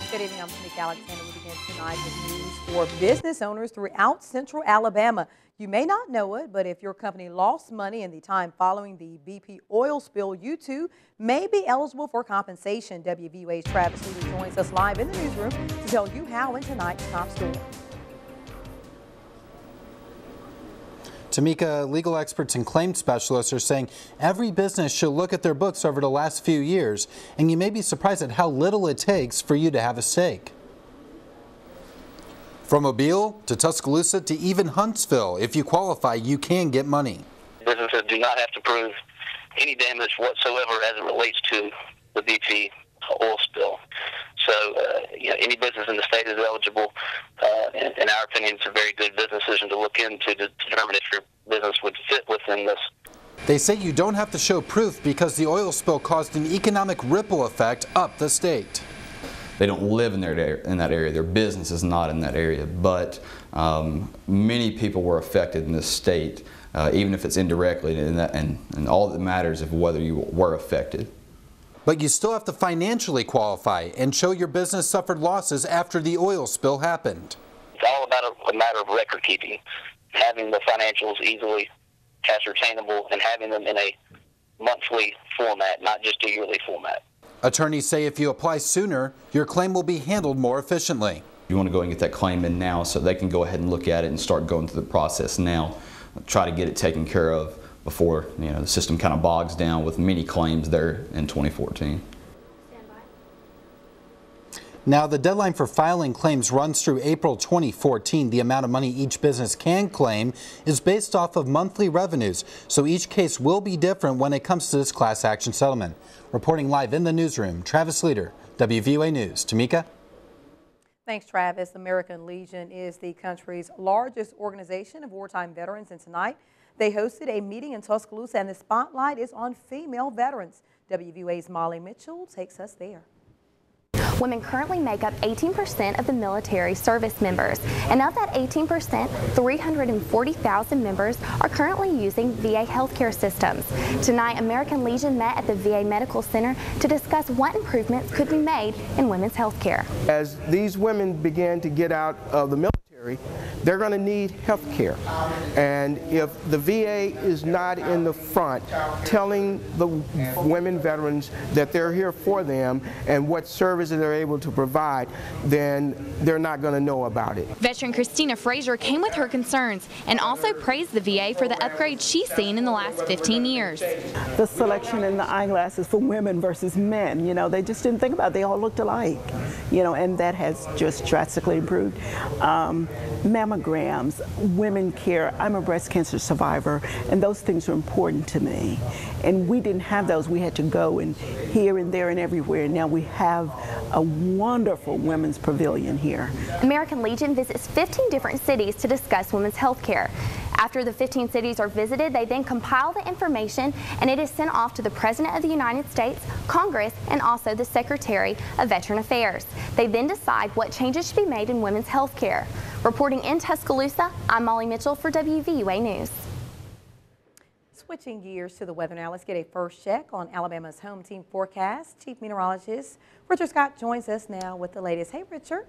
Good evening, I'm Tamika Alexander. We begin tonight with news for business owners throughout Central Alabama. You may not know it, but if your company lost money in the time following the BP oil spill, you too may be eligible for compensation. WVUA's Travis Leader joins us live in the newsroom to tell you how in tonight's top story. Tamika, legal experts and claims specialists are saying every business should look at their books over the last few years, and you may be surprised at how little it takes for you to have a stake. From Mobile to Tuscaloosa to even Huntsville, if you qualify, you can get money. Businesses do not have to prove any damage whatsoever as it relates to the BP oil spill. So, any business in the state is eligible. In our opinion, it's a very good business decision to look into to determine if your business would fit within this. They say you don't have to show proof because the oil spill caused an economic ripple effect up the state. They don't live in that area. Their business is not in that area, but many people were affected in this state, even if it's indirectly, and all that matters is whether you were affected. But you still have to financially qualify and show your business suffered losses after the oil spill happened. It's all about a matter of record keeping, having the financials easily ascertainable and having them in a monthly format, not just a yearly format. Attorneys say if you apply sooner, your claim will be handled more efficiently. You want to go and get that claim in now so they can go ahead and look at it and start going through the process now. Try to get it taken care of before the system kind of bogs down with many claims there in 2014. Now, the deadline for filing claims runs through April 2014. The amount of money each business can claim is based off of monthly revenues, so each case will be different when it comes to this class action settlement. Reporting live in the newsroom, Travis Leader, WVUA News. Tamika? Thanks, Travis. American Legion is the country's largest organization of wartime veterans, and tonight they hosted a meeting in Tuscaloosa, and the spotlight is on female veterans. WVUA's Molly Mitchell takes us there. Women currently make up 18% of the military service members, and of that 18%, 340,000 members are currently using VA healthcare systems. Tonight, American Legion met at the VA Medical Center to discuss what improvements could be made in women's healthcare. As these women begin to get out of the military, they're going to need health care. And if the VA is not in the front telling the women veterans that they're here for them and what services they're able to provide, then they're not going to know about it. Veteran Christina Frazier came with her concerns and also praised the VA for the upgrades she's seen in the last 15 years. The selection in the eyeglasses for women versus men, they just didn't think about it. They all looked alike, and that has just drastically improved. Mammograms, women care. I'm a breast cancer survivor, and those things are important to me. And we didn't have those. We had to go and here and there and everywhere. Now we have a wonderful women's pavilion here. American Legion visits 15 different cities to discuss women's health care. After the 15 cities are visited, they then compile the information and it is sent off to the President of the United States, Congress, and also the Secretary of Veteran Affairs. They then decide what changes should be made in women's health care. Reporting in Tuscaloosa, I'm Molly Mitchell for WVUA News. Switching gears to the weather now, let's get a first check on Alabama's home team forecast. Chief Meteorologist Richard Scott joins us now with the latest. Hey, Richard.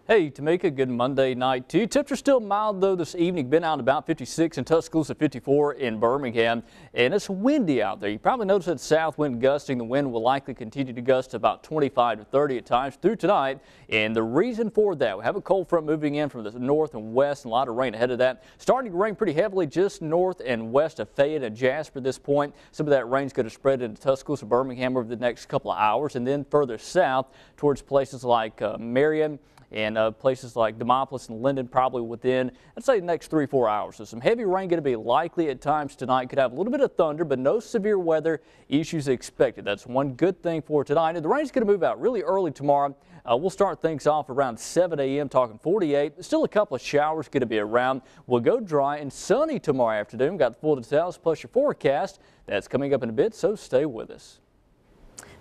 Hey, Tamika, good Monday night to you. Temps are still mild, though, this evening. Been out about 56 in Tuscaloosa, 54 in Birmingham, and it's windy out there. You probably noticed that south wind gusting. The wind will likely continue to gust about 25 to 30 at times through tonight, and the reason for that, we have a cold front moving in from the north and west, and a lot of rain ahead of that. Starting to rain pretty heavily just north and west of Fayette and Jasper at this point. Some of that rain's going to spread into Tuscaloosa, Birmingham over the next couple of hours, and then further south towards places like Marion and places like Demopolis and Linden probably within, I'd say, the next 3-4 hours. So some heavy rain going to be likely at times tonight. Could have a little bit of thunder, but no severe weather issues expected. That's one good thing for tonight. And the rain's going to move out really early tomorrow. We'll start things off around 7 a.m. talking 48. Still a couple of showers going to be around. We'll go dry and sunny tomorrow afternoon. Got the full details plus your forecast. That's coming up in a bit, so stay with us.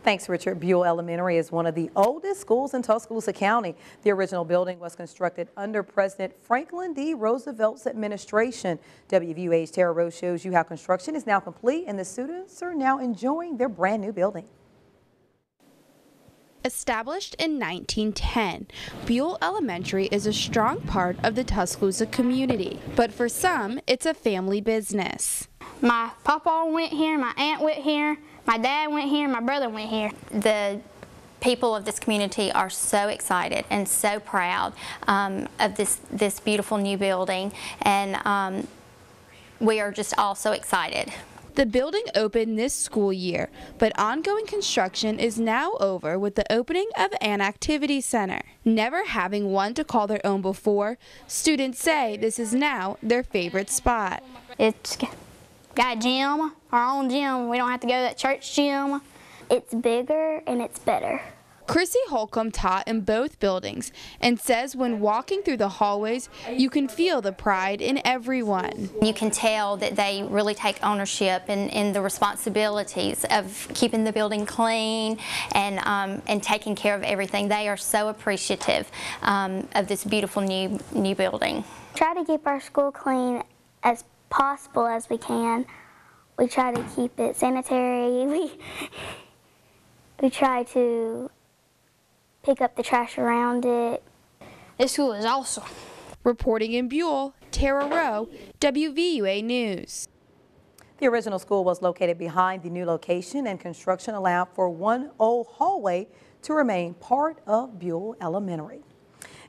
Thanks, Richard. Buell Elementary is one of the oldest schools in Tuscaloosa County. The original building was constructed under President Franklin D. Roosevelt's administration. WVUA's Tara Rose shows you how construction is now complete and the students are now enjoying their brand new building. Established in 1910, Buell Elementary is a strong part of the Tuscaloosa community, but for some, it's a family business. My papa went here, my aunt went here, my dad went here, my brother went here. The people of this community are so excited and so proud of this beautiful new building, and we are just all so excited. The building opened this school year, but ongoing construction is now over with the opening of an activity center. Never having one to call their own before, students say this is now their favorite spot. It's got a gym, our own gym. We don't have to go to that church gym. It's bigger and it's better. Chrissy Holcomb taught in both buildings and says when walking through the hallways, you can feel the pride in everyone. You can tell that they really take ownership in the responsibilities of keeping the building clean and taking care of everything. They are so appreciative of this beautiful new building. Try to keep our school clean as possible as we can. We try to keep it sanitary. We try to pick up the trash around it. This school is awesome. Reporting in Buell, Tara Rowe, WVUA News. The original school was located behind the new location, and construction allowed for one old hallway to remain part of Buell Elementary.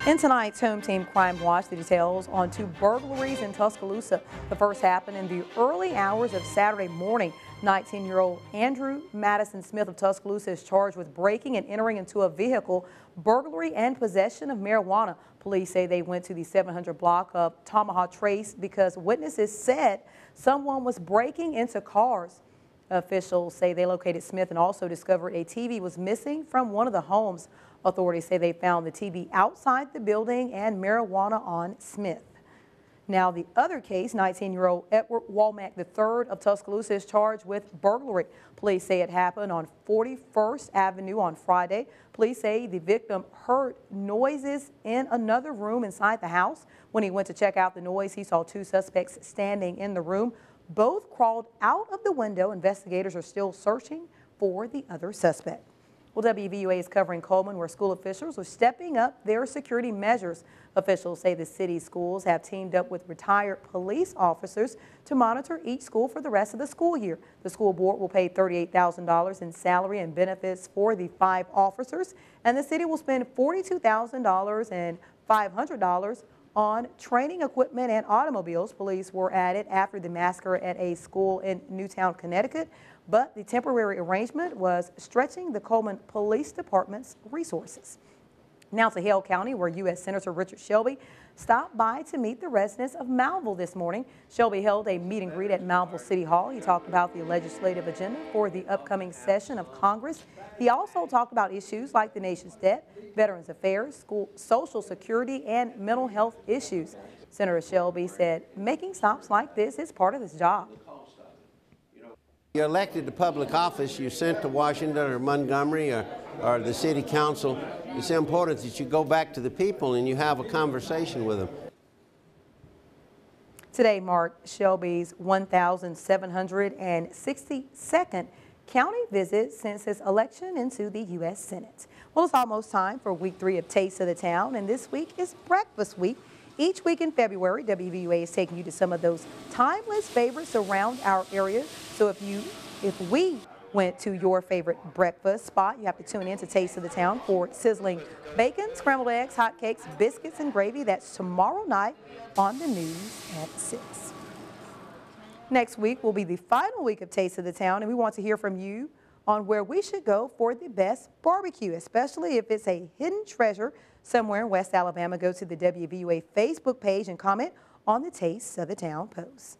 In tonight's Home Team Crime Watch, the details on 2 burglaries in Tuscaloosa. The first happened in the early hours of Saturday morning. 19-year-old Andrew Madison Smith of Tuscaloosa is charged with breaking and entering into a vehicle, burglary, and possession of marijuana. Police say they went to the 700 block of Tomahawk Trace because witnesses said someone was breaking into cars. Officials say they located Smith and also discovered a TV was missing from one of the homes. Authorities say they found the TV outside the building and marijuana on Smith. Now, the other case, 19-year-old Edward Walmack III of Tuscaloosa is charged with burglary. Police say it happened on 41st Avenue on Friday. Police say the victim heard noises in another room inside the house. When he went to check out the noise, he saw 2 suspects standing in the room. Both crawled out of the window. Investigators are still searching for the other suspect. Well, WVUA is covering Coleman, where school officials are stepping up their security measures. Officials say the city's schools have teamed up with retired police officers to monitor each school for the rest of the school year. The school board will pay $38,000 in salary and benefits for the 5 officers, and the city will spend $42,000 and $500 on training equipment and automobiles. Police were added after the massacre at a school in Newtown, Connecticut, but the temporary arrangement was stretching the Coleman Police Department's resources. Now to Hale County, where U.S. Senator Richard Shelby stopped by to meet the residents of Malville this morning. Shelby held a meet and greet at Malville City Hall. He talked about the legislative agenda for the upcoming session of Congress. He also talked about issues like the nation's debt, Veterans Affairs, school, Social Security, and mental health issues. Senator Shelby said making stops like this is part of his job. You're elected to public office, you're sent to Washington or Montgomery or the city council. It's important that you go back to the people and you have a conversation with them. Today marked Shelby's 1,762nd county visit since his election into the U.S. Senate. Well, it's almost time for week 3 of Taste of the Town, and this week is Breakfast Week. Each week in February, WVUA is taking you to some of those timeless favorites around our area. So if we went to your favorite breakfast spot, you have to tune in to Taste of the Town for sizzling bacon, scrambled eggs, hot cakes, biscuits, and gravy. That's tomorrow night on the news at 6. Next week will be the final week of Taste of the Town, and we want to hear from you on where we should go for the best barbecue, especially if it's a hidden treasure somewhere in West Alabama. Go to the WVUA Facebook page and comment on the Taste of the Town post.